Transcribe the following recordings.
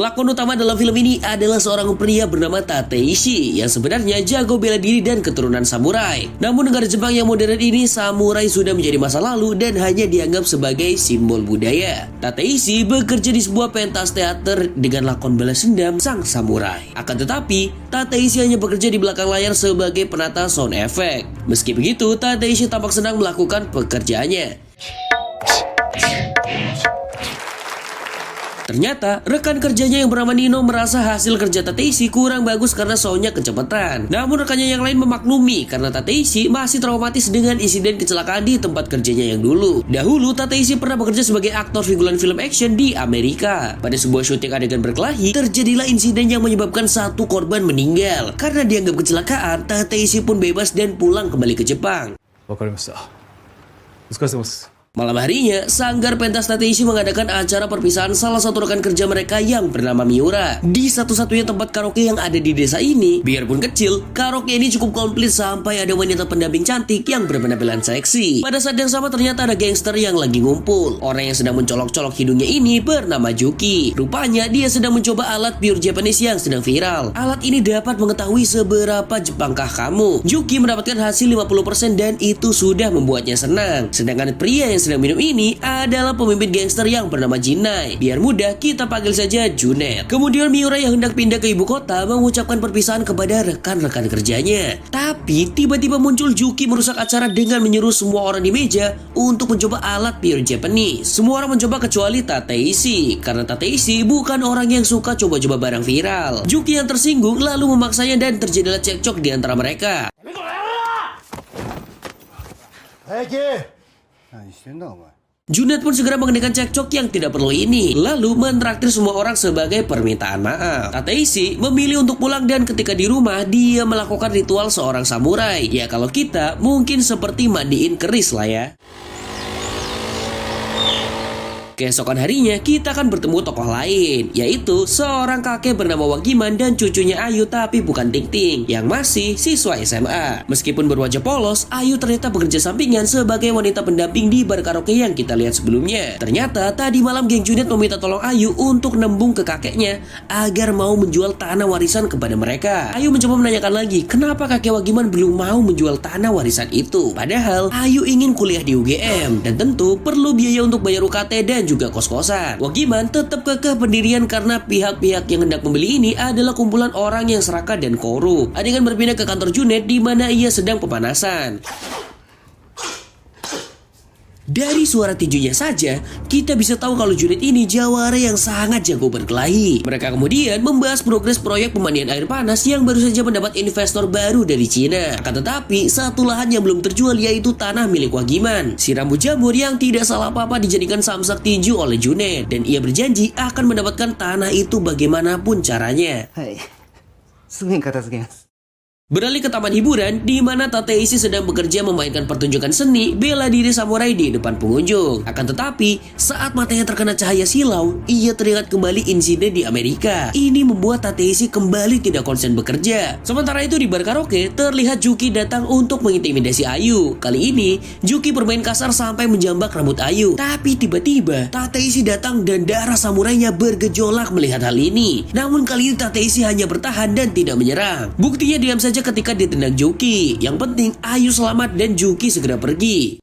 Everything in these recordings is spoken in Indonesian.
Lakon utama dalam film ini adalah seorang pria bernama Tateishi yang sebenarnya jago bela diri dan keturunan samurai. Namun negara Jepang yang modern ini, samurai sudah menjadi masa lalu dan hanya dianggap sebagai simbol budaya. Tateishi bekerja di sebuah pentas teater dengan lakon balas dendam sang samurai. Akan tetapi, Tateishi hanya bekerja di belakang layar sebagai penata sound effect. Meski begitu, Tateishi tampak senang melakukan pekerjaannya. Ternyata, rekan kerjanya yang bernama Nino merasa hasil kerja Tateishi kurang bagus karena soundnya kecepatan. Namun rekannya yang lain memaklumi karena Tateishi masih traumatis dengan insiden kecelakaan di tempat kerjanya yang dulu. Dahulu, Tateishi pernah bekerja sebagai aktor figuran film action di Amerika. Pada sebuah syuting adegan berkelahi, terjadilah insiden yang menyebabkan satu korban meninggal. Karena dianggap kecelakaan, Tateishi pun bebas dan pulang kembali ke Jepang. Malam harinya, sanggar pentas Tateishi mengadakan acara perpisahan salah satu rekan kerja mereka yang bernama Miura. Di satu-satunya tempat karaoke yang ada di desa ini, biarpun kecil, karaoke ini cukup komplit sampai ada wanita pendamping cantik yang berpenampilan seksi. Pada saat yang sama ternyata ada gangster yang lagi ngumpul. Orang yang sedang mencolok-colok hidungnya ini bernama Juki. Rupanya dia sedang mencoba alat pure Japanese yang sedang viral. Alat ini dapat mengetahui seberapa Jepangkah kamu. Juki mendapatkan hasil 50% dan itu sudah membuatnya senang. Sedangkan pria yang sedang minum ini adalah pemimpin gangster yang bernama Jinai. Biar mudah kita panggil saja Junet. Kemudian Miura yang hendak pindah ke ibu kota mengucapkan perpisahan kepada rekan-rekan kerjanya. Tapi tiba-tiba muncul Juki merusak acara dengan menyuruh semua orang di meja untuk mencoba alat pure Japanese. Semua orang mencoba kecuali Tateishi karena Tateishi bukan orang yang suka coba-coba barang viral. Juki yang tersinggung lalu memaksanya dan terjadilah cekcok di antara mereka. Junet pun segera menghentikan cekcok yang tidak perlu ini, lalu mentraktir semua orang sebagai permintaan maaf. Tateishi memilih untuk pulang dan ketika di rumah dia melakukan ritual seorang samurai. Ya kalau kita mungkin seperti mandiin keris lah ya. Keesokan harinya kita akan bertemu tokoh lain, yaitu seorang kakek bernama Wagiman dan cucunya Ayu tapi bukan Ting Ting yang masih siswa SMA. Meskipun berwajah polos, Ayu ternyata bekerja sampingan sebagai wanita pendamping di bar karaoke yang kita lihat sebelumnya. Ternyata tadi malam geng Junet meminta tolong Ayu untuk nembung ke kakeknya agar mau menjual tanah warisan kepada mereka. Ayu mencoba menanyakan lagi kenapa kakek Wagiman belum mau menjual tanah warisan itu. Padahal Ayu ingin kuliah di UGM dan tentu perlu biaya untuk bayar UKT dan juga kos-kosan. Wagiman tetap kekeh pendirian karena pihak-pihak yang hendak membeli ini adalah kumpulan orang yang serakah dan korup. Adegan berpindah ke kantor Junet di mana ia sedang pemanasan. Dari suara tinjunya saja, kita bisa tahu kalau Junet ini jawara yang sangat jago berkelahi. Mereka kemudian membahas progres proyek pemandian air panas yang baru saja mendapat investor baru dari Cina. Akan tetapi, satu lahan yang belum terjual yaitu tanah milik Wagiman. Si rambut jamur yang tidak salah apa-apa dijadikan samsak tinju oleh Junet. Dan ia berjanji akan mendapatkan tanah itu bagaimanapun caranya. Beralih ke taman hiburan, di mana Tateishi sedang bekerja memainkan pertunjukan seni bela diri samurai di depan pengunjung. Akan tetapi, saat matanya terkena cahaya silau, ia teringat kembali insiden di Amerika. Ini membuat Tateishi kembali tidak konsen bekerja. Sementara itu di bar karaoke, terlihat Juki datang untuk mengintimidasi Ayu. Kali ini, Juki bermain kasar sampai menjambak rambut Ayu. Tapi tiba-tiba, Tateishi datang dan darah samurainya bergejolak melihat hal ini. Namun kali ini Tateishi hanya bertahan dan tidak menyerang. Buktinya diam saja ketika ditendang Juki. Yang penting Ayu selamat dan Juki segera pergi.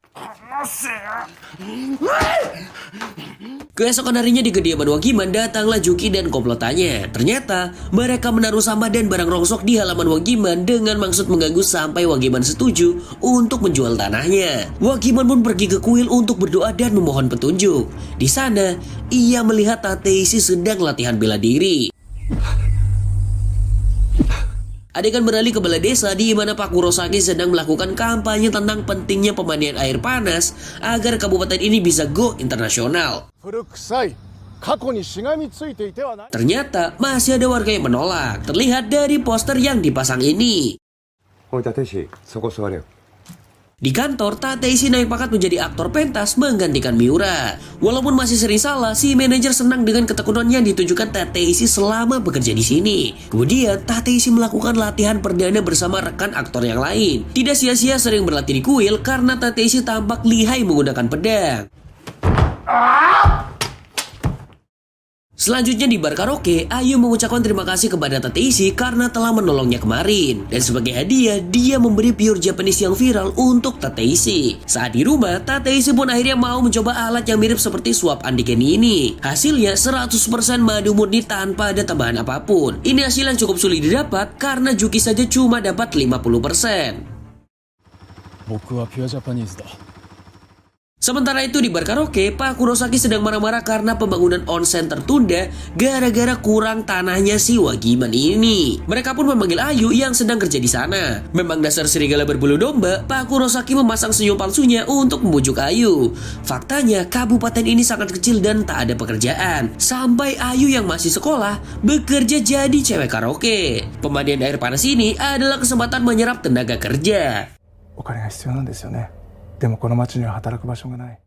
Keesokan harinya di kediaman Wagiman datanglah Juki dan komplotannya. Ternyata mereka menaruh sampah dan barang rongsok di halaman Wagiman dengan maksud mengganggu sampai Wagiman setuju untuk menjual tanahnya. Wagiman pun pergi ke kuil untuk berdoa dan memohon petunjuk. Di sana ia melihat Tateishi sedang latihan bela diri. Adegan beralih ke balai desa di mana Pak Kurosaki sedang melakukan kampanye tentang pentingnya pemandian air panas agar kabupaten ini bisa go internasional. Ternyata masih ada warga yang menolak, terlihat dari poster yang dipasang ini. Di kantor, Tateishi naik pangkat menjadi aktor pentas menggantikan Miura. Walaupun masih sering salah, si manajer senang dengan ketekunan yang ditunjukkan Tateishi selama bekerja di sini. Kemudian, Tateishi melakukan latihan perdana bersama rekan aktor yang lain. Tidak sia-sia sering berlatih di kuil karena Tateishi tampak lihai menggunakan pedang. Selanjutnya di bar karaoke, Ayu mengucapkan terima kasih kepada Tateishi karena telah menolongnya kemarin. Dan sebagai hadiah, dia memberi pure Japanese yang viral untuk Tateishi. Saat di rumah, Tateishi pun akhirnya mau mencoba alat yang mirip seperti swab antigen ini. Hasilnya 100% madu murni tanpa ada tambahan apapun. Ini hasil yang cukup sulit didapat karena Juki saja cuma dapat 50%. Sementara itu di bar karaoke, Pak Kurosaki sedang marah-marah karena pembangunan onsen tertunda gara-gara kurang tanahnya si Wagiman ini. Mereka pun memanggil Ayu yang sedang kerja di sana. Memang dasar serigala berbulu domba, Pak Kurosaki memasang senyum palsunya untuk membujuk Ayu. Faktanya, kabupaten ini sangat kecil dan tak ada pekerjaan. Sampai Ayu yang masih sekolah bekerja jadi cewek karaoke. Pemandian air panas ini adalah kesempatan menyerap tenaga kerja.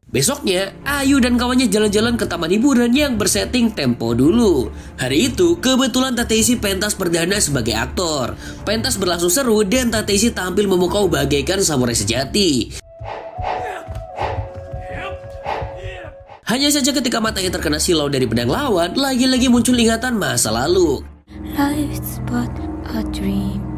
Besoknya, Ayu dan kawannya jalan-jalan ke taman hiburan yang bersetting tempo dulu. Hari itu, kebetulan Tateishi pentas perdana sebagai aktor. Pentas berlangsung seru dan Tateishi tampil memukau bagaikan samurai sejati. Hanya saja ketika matanya terkena silau dari pedang lawan, lagi-lagi muncul ingatan masa lalu. Life's but a dream.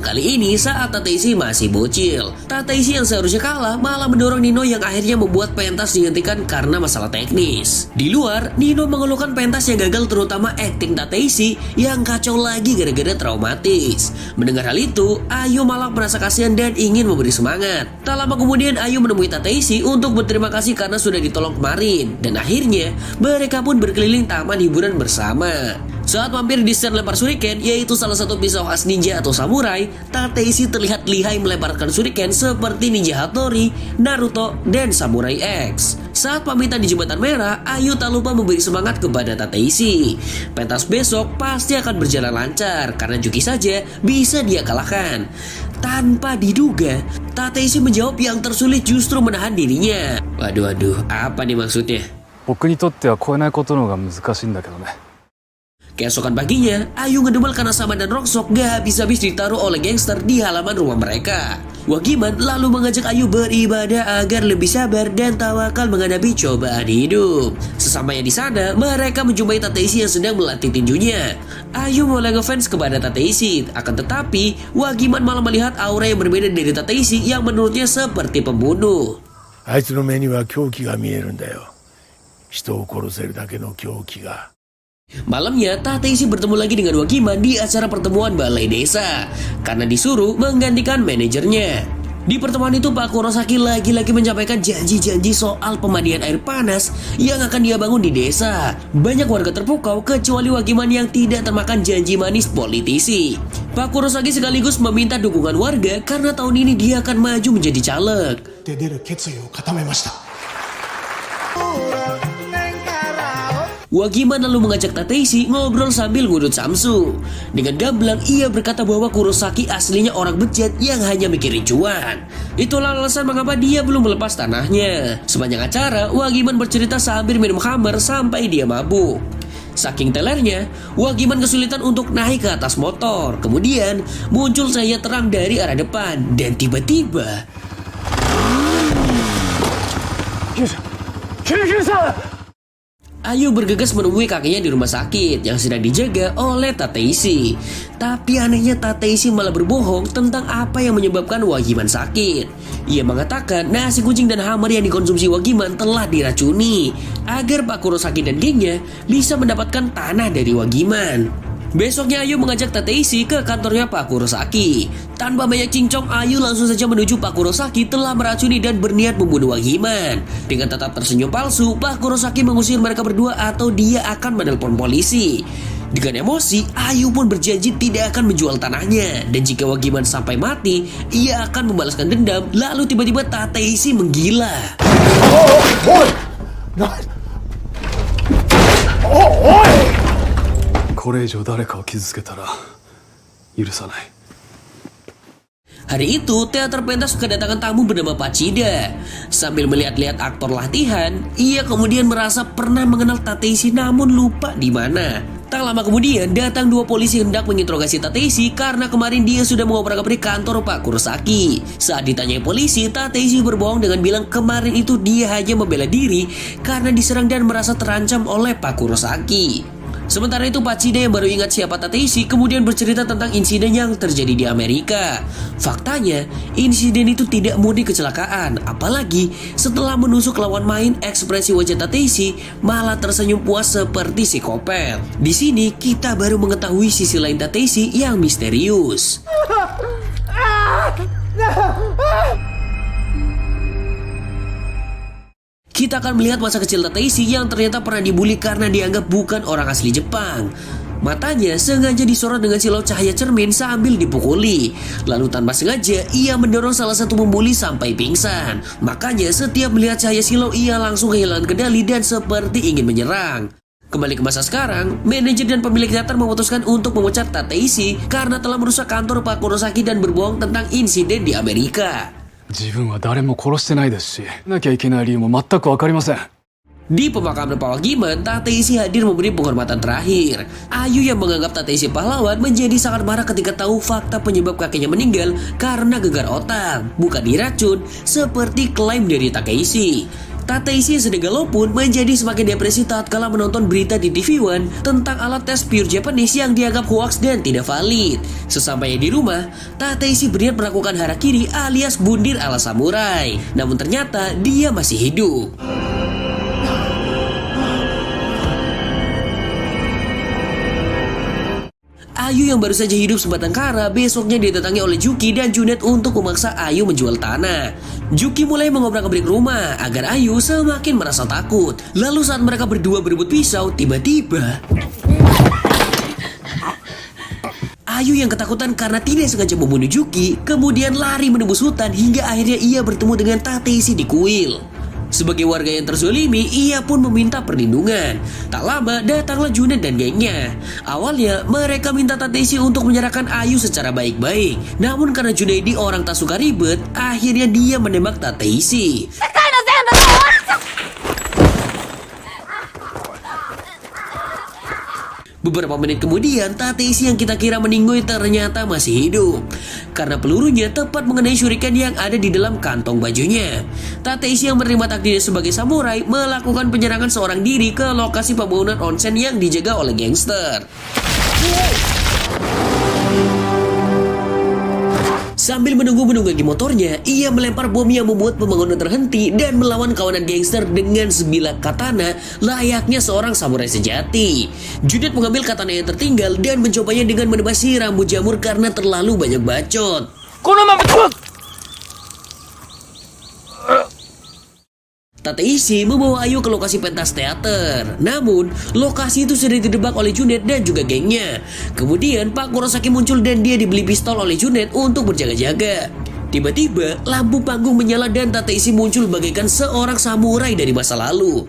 Kali ini saat Tateishi masih bocil. Tateishi yang seharusnya kalah malah mendorong Nino yang akhirnya membuat pentas dihentikan karena masalah teknis. Di luar, Nino mengeluhkan pentas yang gagal terutama akting Tateishi yang kacau lagi gara-gara traumatis. Mendengar hal itu, Ayu malah merasa kasihan dan ingin memberi semangat. Tak lama kemudian Ayu menemui Tateishi untuk berterima kasih karena sudah ditolong kemarin. Dan akhirnya, mereka pun berkeliling taman hiburan bersama. Saat mampir di stand lempar shuriken, yaitu salah satu pisau khas ninja atau samurai, Tateishi terlihat lihai melemparkan shuriken seperti Ninja Hattori, Naruto, dan Samurai X. Saat pamitan di jembatan merah, Ayu tak lupa memberi semangat kepada Tateishi. Pentas besok pasti akan berjalan lancar karena Juki saja bisa dia kalahkan. Tanpa diduga, Tateishi menjawab yang tersulit justru menahan dirinya. Waduh, apa nih maksudnya? Keesokan paginya, Ayu ngedumel karena Sama dan Rongsok gak habis-habis ditaruh oleh gangster di halaman rumah mereka. Wagiman lalu mengajak Ayu beribadah agar lebih sabar dan tawakal menghadapi cobaan hidup. Sesamanya di sana, mereka menjumpai Tateishi yang sedang melatih tinjunya. Ayu mulai ngefans kepada Tateishi, akan tetapi Wagiman malah melihat aura yang berbeda dari Tateishi yang menurutnya seperti pembunuh. Malamnya, Tateishi bertemu lagi dengan Wagiman di acara pertemuan balai desa karena disuruh menggantikan manajernya. Di pertemuan itu, Pak Kurosaki lagi-lagi menyampaikan janji-janji soal pemandian air panas yang akan dia bangun di desa. Banyak warga terpukau kecuali Wagiman yang tidak termakan janji manis politisi. Pak Kurosaki sekaligus meminta dukungan warga karena tahun ini dia akan maju menjadi caleg. Wagiman lalu mengajak Tateishi ngobrol sambil ngudut samsu. Dengan gamblang ia berkata bahwa Kurosaki aslinya orang bejat yang hanya mikirin cuan. Itulah alasan mengapa dia belum melepas tanahnya. Sepanjang acara, Wagiman bercerita sambil minum khamar sampai dia mabuk. Saking telernya, Wagiman kesulitan untuk naik ke atas motor. Kemudian muncul cahaya terang dari arah depan dan tiba-tiba Ayu bergegas menemui kakeknya di rumah sakit yang sedang dijaga oleh Tateishi. Tapi anehnya Tateishi malah berbohong tentang apa yang menyebabkan Wagiman sakit. Ia mengatakan nasi kucing dan hammer yang dikonsumsi Wagiman telah diracuni agar Pak Kurosaki dan gengnya bisa mendapatkan tanah dari Wagiman. Besoknya Ayu mengajak Tateishi ke kantornya Pak Kurosaki. Tanpa banyak cincong, Ayu langsung saja menuju Pak Kurosaki telah meracuni dan berniat membunuh Wagiman. Dengan tetap tersenyum palsu, Pak Kurosaki mengusir mereka berdua atau dia akan menelpon polisi. Dengan emosi, Ayu pun berjanji tidak akan menjual tanahnya. Dan jika Wagiman sampai mati, ia akan membalaskan dendam. Lalu tiba-tiba Tateishi menggila. Hari itu, teater pentas kedatangan tamu bernama Pachida. Sambil melihat-lihat aktor latihan, ia kemudian merasa pernah mengenal Tateishi namun lupa di mana. Tak lama kemudian, datang dua polisi hendak menginterogasi Tateishi karena kemarin dia sudah mengobrak-abrik kantor Pak Kurosaki. Saat ditanyai polisi, Tateishi berbohong dengan bilang kemarin itu dia hanya membela diri karena diserang dan merasa terancam oleh Pak Kurosaki. Sementara itu Pachida yang baru ingat siapa Tateishi kemudian bercerita tentang insiden yang terjadi di Amerika. Faktanya, insiden itu tidak murni kecelakaan, apalagi setelah menusuk lawan main, ekspresi wajah Tateishi malah tersenyum puas seperti psikopat. Di sini kita baru mengetahui sisi lain Tateishi yang misterius. Kita akan melihat masa kecil Tateishi yang ternyata pernah dibully karena dianggap bukan orang asli Jepang. Matanya sengaja disorot dengan silau cahaya cermin sambil dipukuli. Lalu tanpa sengaja ia mendorong salah satu pembuli sampai pingsan. Makanya setiap melihat cahaya silau ia langsung kehilangan kendali dan seperti ingin menyerang. Kembali ke masa sekarang, manajer dan pemilik teater memutuskan untuk memecat Tateishi karena telah merusak kantor Pak Kurosaki dan berbohong tentang insiden di Amerika. 自分は誰も殺してないですし、なきゃいけない理由も全くわかりません。 Di pemakaman Pawagiman, Tateishi hadir memberi penghormatan terakhir. Ayu yang menganggap Tateishi pahlawan menjadi sangat marah ketika tahu fakta penyebab kakeknya meninggal karena gegar otak, bukan diracun seperti klaim dari Takeshi. Tateishi yang sedang galau pun menjadi semakin depresi tatkala menonton berita di TV One tentang alat tes pure Japanese yang dianggap hoax dan tidak valid. Sesampainya di rumah, Tateishi berniat melakukan harakiri alias bundir ala samurai. Namun ternyata dia masih hidup. Ayu yang baru saja hidup sebatang kara besoknya didatangi oleh Juki dan Junet untuk memaksa Ayu menjual tanah. Juki mulai mengobrak-abrik rumah agar Ayu semakin merasa takut. Lalu saat mereka berdua berebut pisau, tiba-tiba Ayu yang ketakutan karena tidak sengaja membunuh Juki kemudian lari menembus hutan hingga akhirnya ia bertemu dengan Tateishi di kuil. Sebagai warga yang terzolimi, ia pun meminta perlindungan. Tak lama, datanglah Junet dan gengnya. Awalnya, mereka minta Tateishi untuk menyerahkan Ayu secara baik-baik. Namun karena Junaidi orang tak suka ribet, akhirnya dia menembak Tateishi. Beberapa menit kemudian, Tateishi yang kita kira meninggoy ternyata masih hidup. Karena pelurunya tepat mengenai shuriken yang ada di dalam kantong bajunya. Tateishi yang menerima takdirnya sebagai samurai melakukan penyerangan seorang diri ke lokasi pembangunan onsen yang dijaga oleh gangster. Sambil menunggu menunggangi motornya, ia melempar bom yang membuat pembangunan terhenti dan melawan kawanan gangster dengan sebilah katana layaknya seorang samurai sejati. Junet mengambil katana yang tertinggal dan mencobanya dengan menebasi rambut jamur karena terlalu banyak bacot. Tateishi membawa Ayu ke lokasi pentas teater. Namun, lokasi itu sudah ditebak oleh Junet dan juga gengnya. Kemudian, Pak Kurosaki muncul dan dia dibeli pistol oleh Junet untuk berjaga-jaga. Tiba-tiba, lampu panggung menyala dan Tateishi muncul bagaikan seorang samurai dari masa lalu.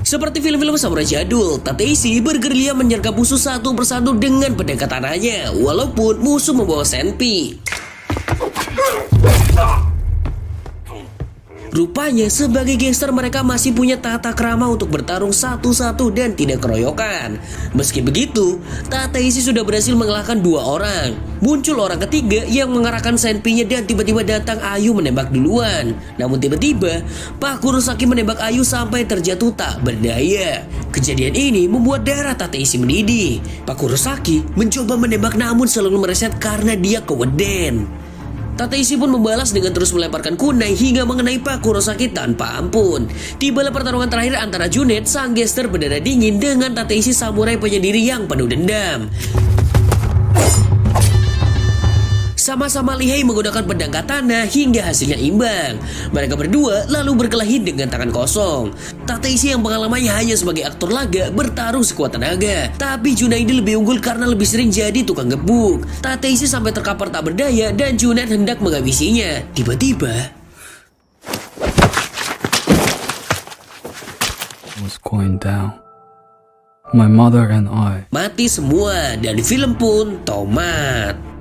Seperti film-film samurai jadul, Tateishi bergerilya menyergap musuh satu persatu dengan pedang katananya, walaupun musuh membawa senpi. Rupanya sebagai gangster mereka masih punya tata krama untuk bertarung satu-satu dan tidak keroyokan. Meski begitu, Tateishi sudah berhasil mengalahkan dua orang. Muncul orang ketiga yang mengarahkan senpinya dan tiba-tiba datang Ayu menembak duluan. Namun tiba-tiba Pak Kurosaki menembak Ayu sampai terjatuh tak berdaya. Kejadian ini membuat darah Tateishi mendidih. Pak Kurosaki mencoba menembak namun selalu mereset karena dia keweden. Tateishi pun membalas dengan terus melemparkan kunai hingga mengenai Pak Kurosaki tanpa ampun. Tibalah pertarungan terakhir antara Junet, sang gangster berdarah dingin, dengan Tateishi, samurai penyendiri yang penuh dendam. Sama-sama lihai menggunakan pedang katana hingga hasilnya imbang. Mereka berdua lalu berkelahi dengan tangan kosong. Tateishi yang pengalamannya hanya sebagai aktor laga bertarung sekuat tenaga. Tapi Junaidi lebih unggul karena lebih sering jadi tukang gebuk. Tateishi sampai terkapar tak berdaya dan Junet hendak menghabisinya. Tiba-tiba was going down. My mother and I. Mati semua dan film pun tomat.